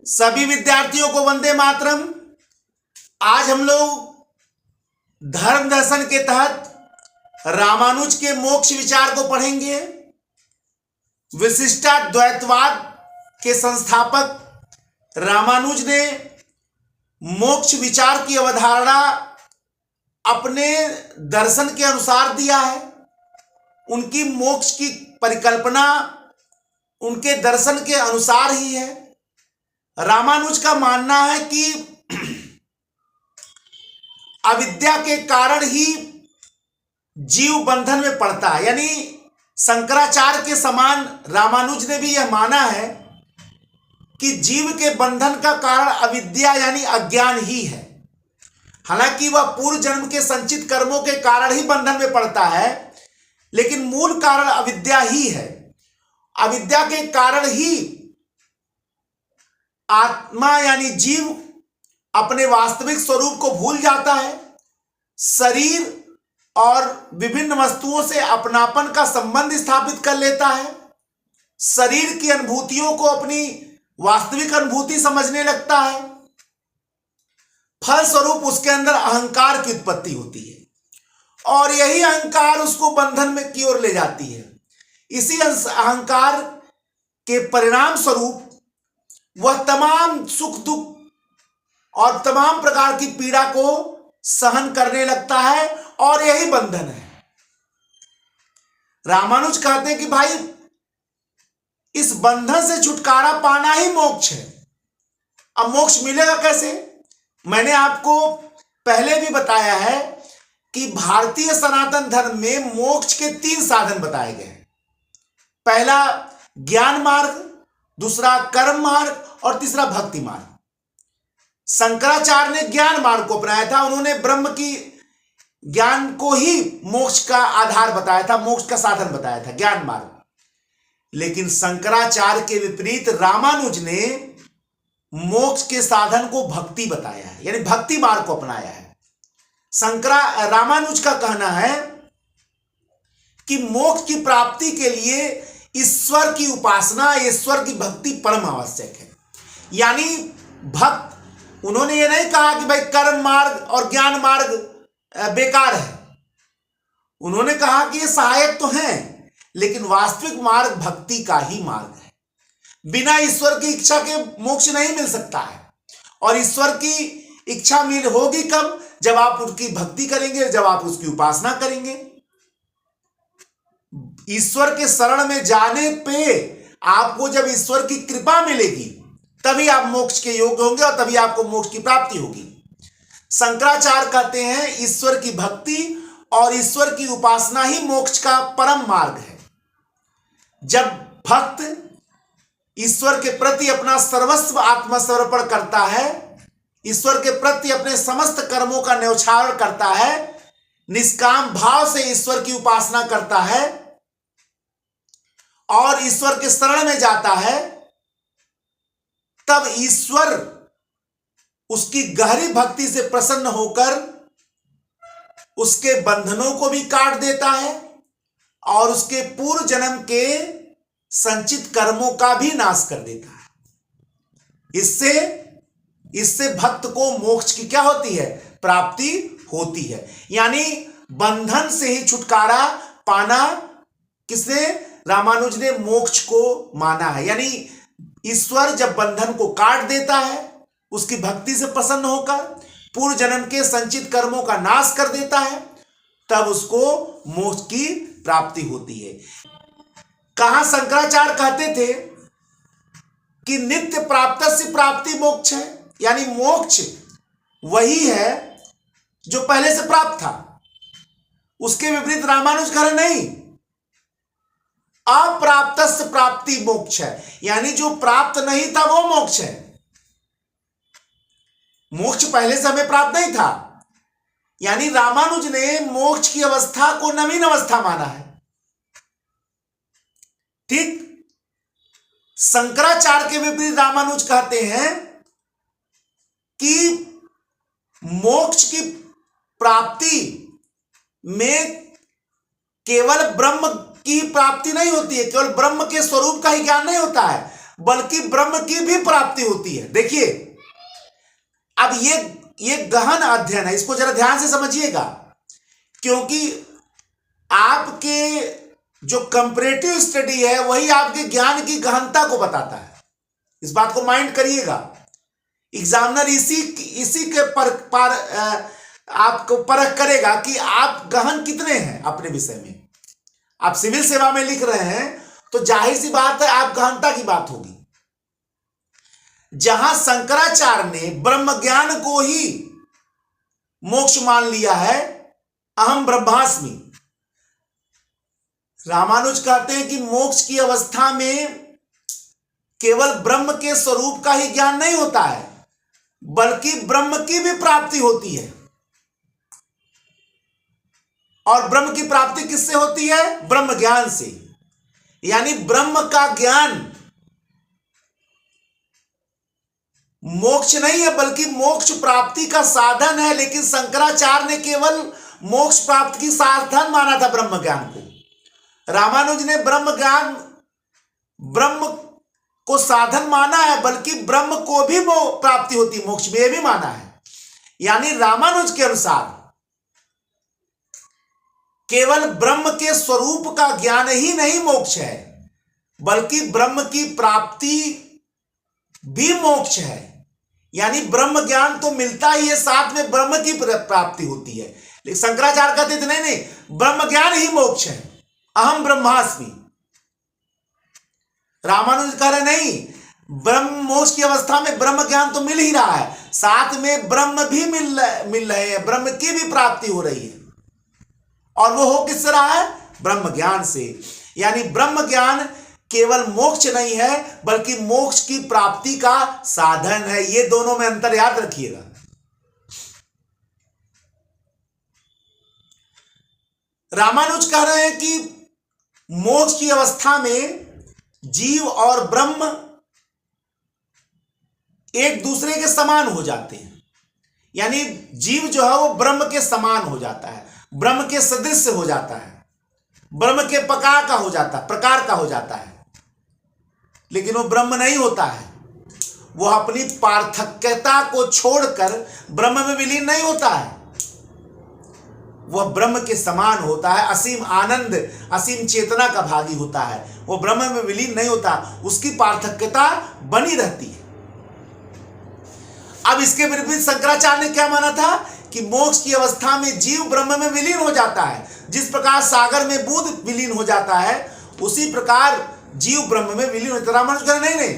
सभी विद्यार्थियों को वंदे मातरम। आज हम लोग धर्म दर्शन के तहत रामानुज के मोक्ष विचार को पढ़ेंगे। विशिष्टाद्वैतवाद के संस्थापक रामानुज ने मोक्ष विचार की अवधारणा अपने दर्शन के अनुसार दिया है। उनकी मोक्ष की परिकल्पना उनके दर्शन के अनुसार ही है। रामानुज का मानना है कि अविद्या के कारण ही जीव बंधन में पड़ता है, यानी शंकराचार्य के समान रामानुज ने भी यह माना है कि जीव के बंधन का कारण अविद्या यानी अज्ञान ही है। हालांकि वह पूर्व जन्म के संचित कर्मों के कारण ही बंधन में पड़ता है, लेकिन मूल कारण अविद्या ही है। अविद्या के कारण ही आत्मा यानी जीव अपने वास्तविक स्वरूप को भूल जाता है, शरीर और विभिन्न वस्तुओं से अपनापन का संबंध स्थापित कर लेता है, शरीर की अनुभूतियों को अपनी वास्तविक अनुभूति समझने लगता है। फलस्वरूप उसके अंदर अहंकार की उत्पत्ति होती है और यही अहंकार उसको बंधन में की ओर ले जाती है। इसी अहंकार के परिणाम स्वरूप वह तमाम सुख दुख और तमाम प्रकार की पीड़ा को सहन करने लगता है और यही बंधन है। रामानुज कहते हैं कि भाई इस बंधन से छुटकारा पाना ही मोक्ष है। अब मोक्ष मिलेगा कैसे? मैंने आपको पहले भी बताया है कि भारतीय सनातन धर्म में मोक्ष के 3 साधन बताए गए हैं। पहला ज्ञान मार्ग, दूसरा कर्म मार्ग और तीसरा भक्ति मार्ग। शंकराचार्य ने ज्ञान मार्ग को अपनाया था। उन्होंने ब्रह्म की ज्ञान को ही मोक्ष का आधार बताया था, मोक्ष का साधन बताया था, ज्ञान मार्ग। लेकिन शंकराचार्य के विपरीत रामानुज ने मोक्ष के साधन को भक्ति बताया है, यानी भक्ति मार्ग को अपनाया है। रामानुज का कहना है कि मोक्ष की प्राप्ति के लिए ईश्वर की उपासना, ईश्वर की भक्ति परम आवश्यक है। यानी भक्त, उन्होंने ये नहीं कहा कि भाई कर्म मार्ग और ज्ञान मार्ग बेकार है। उन्होंने कहा कि ये सहायक तो हैं, लेकिन वास्तविक मार्ग भक्ति का ही मार्ग है। बिना ईश्वर की इच्छा के मोक्ष नहीं मिल सकता है। और ईश्वर की इच्छा होगी कब? जब आप उसकी भक्ति करेंगे, जब आप उसकी उपासना करेंगे। ईश्वर के शरण में जाने पे आपको जब ईश्वर की कृपा मिलेगी तभी आप मोक्ष के योग्य होंगे और तभी आपको मोक्ष की प्राप्ति होगी। शंकराचार्य कहते हैं ईश्वर की भक्ति और ईश्वर की उपासना ही मोक्ष का परम मार्ग है। जब भक्त ईश्वर के प्रति अपना सर्वस्व आत्मसमर्पण करता है, ईश्वर के प्रति अपने समस्त कर्मों का न्यौछावर करता है, निष्काम भाव से ईश्वर की उपासना करता है और ईश्वर के शरण में जाता है, तब ईश्वर उसकी गहरी भक्ति से प्रसन्न होकर उसके बंधनों को भी काट देता है और उसके पूर्व जन्म के संचित कर्मों का भी नाश कर देता है। इससे भक्त को मोक्ष की क्या होती है? प्राप्ति होती है। यानी बंधन से ही छुटकारा पाना किसने? रामानुज ने मोक्ष को माना है। यानी ईश्वर जब बंधन को काट देता है, उसकी भक्ति से प्रसन्न होकर पूर्व जन्म के संचित कर्मों का नाश कर देता है, तब उसको मोक्ष की प्राप्ति होती है। कहां शंकराचार्य कहते थे कि नित्य प्राप्त से प्राप्ति मोक्ष है, यानी मोक्ष वही है जो पहले से प्राप्त था। उसके विपरीत रामानुज कह रहे नहीं, अप्राप्त से प्राप्ति मोक्ष है, यानी जो प्राप्त नहीं था वो मोक्ष है। मोक्ष पहले से हमें प्राप्त नहीं था। यानी रामानुज ने मोक्ष की अवस्था को नवीन अवस्था माना है। ठीक। शंकराचार्य के विपरीत रामानुज कहते हैं कि मोक्ष की प्राप्ति में केवल ब्रह्म की प्राप्ति नहीं होती है, केवल ब्रह्म के स्वरूप का ही ज्ञान नहीं होता है, बल्कि ब्रह्म की भी प्राप्ति होती है। देखिए, अब ये गहन अध्ययन है, इसको जरा ध्यान से समझिएगा, क्योंकि आपके जो कंपैरेटिव स्टडी है वही आपके ज्ञान की गहनता को बताता है। इस बात को माइंड करिएगा। एग्जामिनर इसी के पर आपको परख करेगा कि आप गहन कितने हैं अपने विषय में। आप सिविल सेवा में लिख रहे हैं तो जाहिर सी बात है आप गहनता की बात होगी। जहां शंकराचार्य ने ब्रह्म ज्ञान को ही मोक्ष मान लिया है, अहम ब्रह्मास्मि, रामानुज कहते हैं कि मोक्ष की अवस्था में केवल ब्रह्म के स्वरूप का ही ज्ञान नहीं होता है, बल्कि ब्रह्म की भी प्राप्ति होती है। और ब्रह्म की प्राप्ति किससे होती है? ब्रह्म ज्ञान से। यानी ब्रह्म का ज्ञान मोक्ष नहीं है, बल्कि मोक्ष प्राप्ति का साधन है। लेकिन शंकराचार्य ने केवल मोक्ष प्राप्ति की साधन माना था ब्रह्म ज्ञान को। रामानुज ने ब्रह्म को साधन माना है, बल्कि ब्रह्म को भी प्राप्ति होती मोक्ष में, भी माना है। यानी रामानुज के अनुसार केवल ब्रह्म के स्वरूप का ज्ञान ही नहीं मोक्ष है, बल्कि ब्रह्म की प्राप्ति भी मोक्ष है। यानी ब्रह्म ज्ञान तो मिलता ही है, साथ में ब्रह्म की प्राप्ति होती है। लेकिन शंकराचार्य कहते थे नहीं, ब्रह्म ज्ञान ही मोक्ष है, अहम ब्रह्मास्मि। रामानुज कह रहे नहीं, ब्रह्म मोक्ष की अवस्था में ब्रह्म ज्ञान तो मिल ही रहा है, साथ में ब्रह्म भी मिल रहे हैं, ब्रह्म की भी प्राप्ति हो रही है। और वो हो किससे रहा है? ब्रह्म ज्ञान से। यानी ब्रह्म ज्ञान केवल मोक्ष नहीं है, बल्कि मोक्ष की प्राप्ति का साधन है। ये दोनों में अंतर याद रखिएगा। रामानुज कह रहे हैं कि मोक्ष की अवस्था में जीव और ब्रह्म एक दूसरे के समान हो जाते हैं। यानी जीव जो है वो ब्रह्म के समान हो जाता है, ब्रह्म के सदृश हो जाता है, ब्रह्म के प्रकार का हो जाता है। लेकिन वो ब्रह्म नहीं होता है, वो अपनी पार्थक्यता को छोड़कर ब्रह्म में विलीन नहीं होता है। वह ब्रह्म के समान होता है, असीम आनंद, असीम चेतना का भागी होता है। वो ब्रह्म में विलीन नहीं होता, उसकी पार्थक्यता बनी रहती है। अब इसके विपरीत शंकराचार्य ने क्या माना था कि मोक्ष की अवस्था में जीव ब्रह्म में विलीन हो जाता है। जिस प्रकार सागर में बूंद विलीन हो जाता है, उसी प्रकार जीव ब्रह्म में विलीन होता है। रामानुज कह रहे नहीं,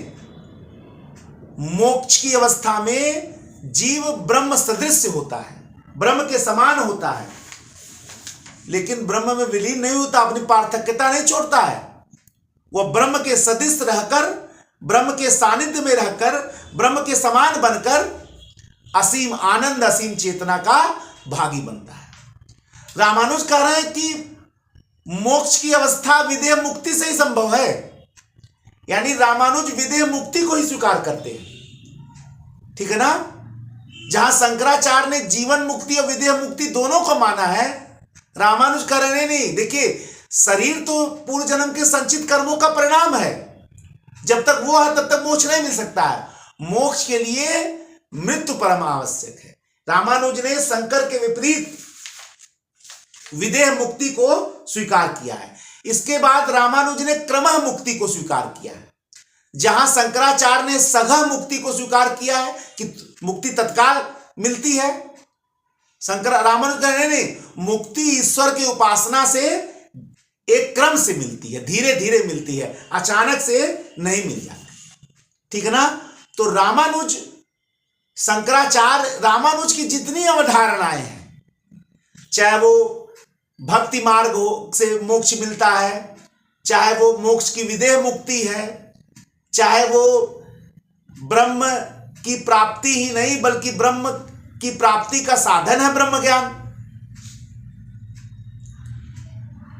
मोक्ष की अवस्था में जीव ब्रह्म सदृश होता है, ब्रह्म के समान होता है, लेकिन ब्रह्म में विलीन नहीं होता, अपनी पार्थक्यता नहीं छोड़ता है। वह ब्रह्म के सदृश रहकर, ब्रह्म के सानिध्य में रहकर, ब्रह्म के समान बनकर असीम आनंद, असीम चेतना का भागी बनता है। रामानुज कह रहे हैं कि मोक्ष की अवस्था विदेह मुक्ति से ही संभव है। यानी रामानुज विदेह मुक्ति को ही स्वीकार करते हैं, ठीक है ना। जहां शंकराचार्य ने जीवन मुक्ति और विदेह मुक्ति दोनों को माना है, रामानुज कह रहे नहीं। देखिए, शरीर तो पूर्व जन्म के संचित कर्मों का परिणाम है, जब तक वो है तब तक मोक्ष नहीं मिल सकता है। मोक्ष के लिए मृत्यु परम आवश्यक है। रामानुज ने शंकर के विपरीत विदेह मुक्ति को स्वीकार किया है। इसके बाद रामानुज ने क्रमः मुक्ति को स्वीकार किया है, जहां शंकराचार्य ने सघह मुक्ति को स्वीकार किया है कि मुक्ति तत्काल मिलती है। रामानुज कह रहे हैं मुक्ति ईश्वर की उपासना से एक क्रम से मिलती है, धीरे धीरे मिलती है, अचानक से नहीं मिल जाती, ठीक है ना। तो रामानुज की जितनी अवधारणाएं हैं, चाहे वो भक्ति मार्ग से मोक्ष मिलता है, चाहे वो मोक्ष की विदेह मुक्ति है, चाहे वो ब्रह्म की प्राप्ति ही नहीं बल्कि ब्रह्म की प्राप्ति का साधन है ब्रह्म ज्ञान।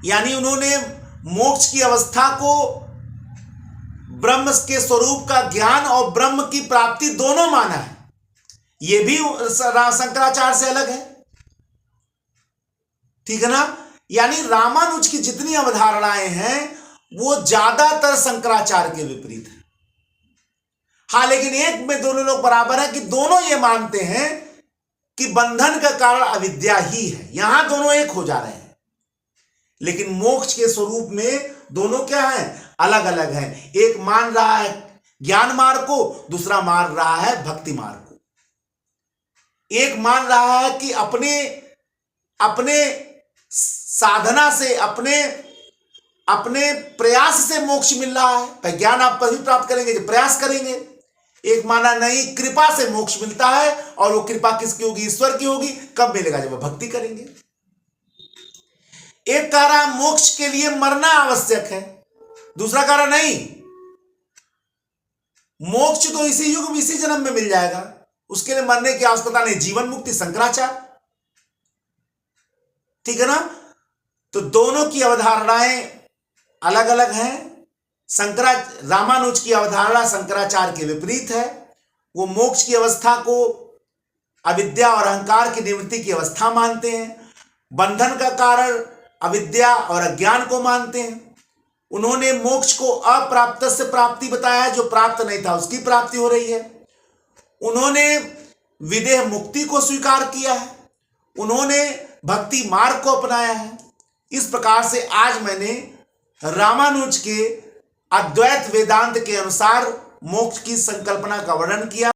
यानी उन्होंने मोक्ष की अवस्था को ब्रह्म के स्वरूप का ज्ञान और ब्रह्म की प्राप्ति दोनों माना है। यह भी शंकराचार्य से अलग है, ठीक है ना। यानी रामानुज की जितनी अवधारणाएं हैं वो ज्यादातर शंकराचार्य के विपरीत है। हाँ, लेकिन एक में दोनों लोग बराबर है कि दोनों ये मानते हैं कि बंधन का कारण अविद्या ही है। यहां दोनों एक हो जा रहे हैं, लेकिन मोक्ष के स्वरूप में दोनों क्या है, अलग अलग हैं। एक मान रहा है ज्ञान मार्ग को, दूसरा मान रहा है भक्ति मार्ग को। एक मान रहा है कि अपने साधना से, अपने प्रयास से मोक्ष मिल रहा है। ज्ञान आप तभी प्राप्त करेंगे जब प्रयास करेंगे। एक माना नहीं, कृपा से मोक्ष मिलता है, और वो कृपा किसकी होगी, ईश्वर की होगी। कब मिलेगा, जब भक्ति करेंगे। एक कह रहा है मोक्ष के लिए मरना आवश्यक है, दूसरा कह रहा नहीं, मोक्ष तो इसी युग में इसी जन्म में मिल जाएगा, उसके लिए मरने की आवश्यकता नहीं, जीवन मुक्ति। शंकराचार्य, ठीक है ना। तो दोनों की अवधारणाएं अलग अलग हैं। रामानुज की अवधारणा शंकराचार्य के विपरीत है। वो मोक्ष की अवस्था को अविद्या और अहंकार की निवृत्ति की अवस्था मानते हैं। बंधन का कारण अविद्या और अज्ञान को मानते हैं। उन्होंने मोक्ष को अप्राप्त से प्राप्ति बताया है, जो प्राप्त नहीं था उसकी प्राप्ति हो रही है। उन्होंने विदेह मुक्ति को स्वीकार किया है, उन्होंने भक्ति मार्ग को अपनाया है। इस प्रकार से आज मैंने रामानुज के अद्वैत वेदांत के अनुसार मोक्ष की संकल्पना का वर्णन किया।